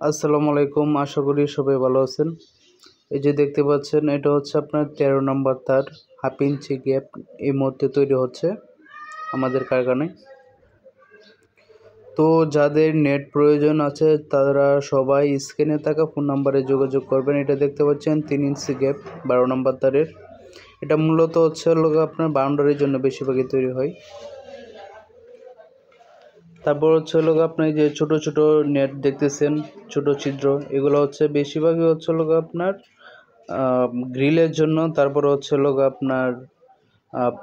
আসসালামু আলাইকুম, আশা করি সবাই ভালো আছেন। এই যে দেখতে পাচ্ছেন, এটা হচ্ছে আপনার 13 নম্বর তার, 1/2 ইঞ্চি গ্যাপ এই মুহূর্তে তৈরি হচ্ছে আমাদের কারখানায়। তো যাদের নেট প্রয়োজন আছে তারা সবাই স্ক্রিনে থাকা ফোন নাম্বারে যোগাযোগ করবেন। এটা দেখতে পাচ্ছেন 3 ইঞ্চি গ্যাপ 12 নম্বর তারের। এটা মূলত হচ্ছে আপনার বাউন্ডারির জন্য বেশিরভাগই তৈরি হয়। তারপর হচ্ছে আপনার যে ছোট ছোট নেট দেখতেছেন, ছোট ছিদ্র, এগুলো হচ্ছে বেশিরভাগই হচ্ছে আপনার গ্রিলের জন্য। তারপর হচ্ছে আপনার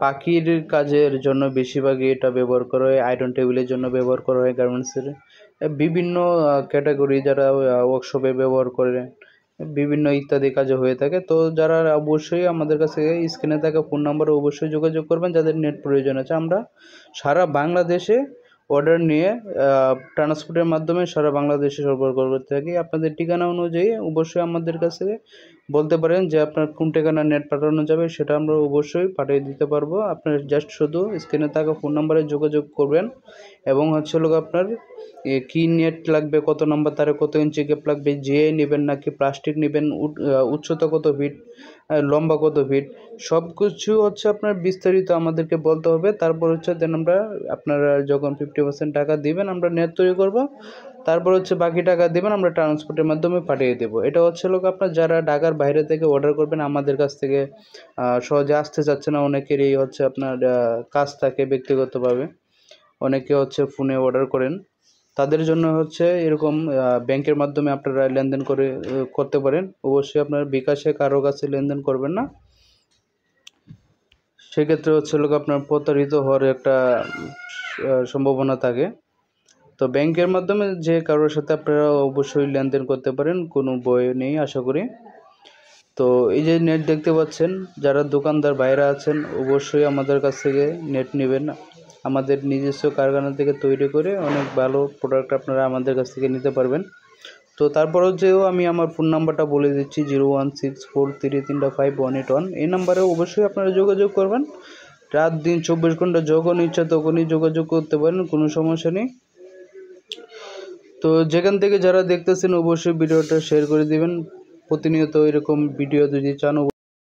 পাখির কাজের জন্য বেশিরভাগই এটা ব্যবহার করা হয়। আয়রন টেবিলের জন্য ব্যবহার করা হয় গার্মেন্টসের বিভিন্ন ক্যাটাগরি, যারা ওয়ার্কশপে ব্যবহার করে বিভিন্ন ইত্যাদি কাজে হয়ে থাকে। তো যারা অবশ্যই আমাদের কাছে স্ক্রিনে থাকা ফোন নাম্বারে অবশ্যই যোগাযোগ করবেন যাদের নেট প্রয়োজন আছে। আমরা সারা বাংলাদেশে অর্ডার নিয়ে ট্রান্সপোর্টের মাধ্যমে সারা বাংলাদেশে সরবরাহ করতে থাকি। আপনাদের ঠিকানা অনুযায়ী অবশ্যই আমাদের কাছে বলতে পারেন যে আপনার কোন ঠিকানা নেট পাঠানো যাবে, সেটা আমরা অবশ্যই পাঠিয়ে দিতে পারবো। আপনার জাস্ট শুধু স্ক্রিনে থাকা ফোন নাম্বারে যোগাযোগ করবেন এবং হচ্ছে আপনার কী নেট লাগবে, কত নম্বর তারে কত ইঞ্চি গ্যাপ লাগবে, জিআই নেবেন নাকি প্লাস্টিক নেবেন, উচ্চতা কত ফিট, লম্বা কত ফিট, সব কিছু হচ্ছে আপনার বিস্তারিত আমাদেরকে বলতে হবে। তারপর হচ্ছে দেন আমরা আপনারা যখন 50% টাকা দিবেন আমরা নেট তৈরি করব। তারপর হচ্ছে বাকি টাকা দেবেন, আমরা ট্রান্সপোর্টের মাধ্যমে পাঠিয়ে দেবো। এটা হচ্ছে আপনার যারা ঢাকার বাইরে থেকে অর্ডার করবেন আমাদের কাছ থেকে, সহজে আসতে চাচ্ছে না, অনেকেরই হচ্ছে আপনার কাজ থাকে ব্যক্তিগতভাবে, অনেকে হচ্ছে ফোনে অর্ডার করেন, তাদের জন্য হচ্ছে এরকম ব্যাংকের মাধ্যমে আপনারা লেনদেন করতে পারেন। অবশ্যই আপনার বিকাশে কারো কাছে লেনদেন করবেন না, সেক্ষেত্রে হচ্ছে আপনার প্রতারিত হওয়ার একটা সম্ভাবনা থাকে। তো ব্যাংকের মাধ্যমে যে কারোর সাথে আপনারা অবশ্যই লেনদেন করতে পারেন, কোনো ভয় নেই আশা করি। তো এই যে নেট দেখতে পাচ্ছেন, যারা দোকানদার বাইরে আছেন অবশ্যই আমাদের কাছ থেকে নেট নেবেন। আমাদের নিজস্ব কারখানা থেকে তৈরি করে অনেক ভালো প্রোডাক্ট আপনারা আমাদের কাছ থেকে নিতে পারবেন। তো তারপর হচ্ছেও আমি আমার ফোন নাম্বারটা বলে দিচ্ছি, 01643351881। এই নাম্বারে অবশ্যই আপনারা যোগাযোগ করবেন। রাত দিন 24 ঘন্টা যখন ইচ্ছা তখনই যোগাযোগ করতে পারেন, কোনো সমস্যা নেই। তো যেখান থেকে যারা দেখতেছেন অবশ্যই ভিডিওটা শেয়ার করে দিবেন। প্রতিনিয়ত এরকম ভিডিও যদি চান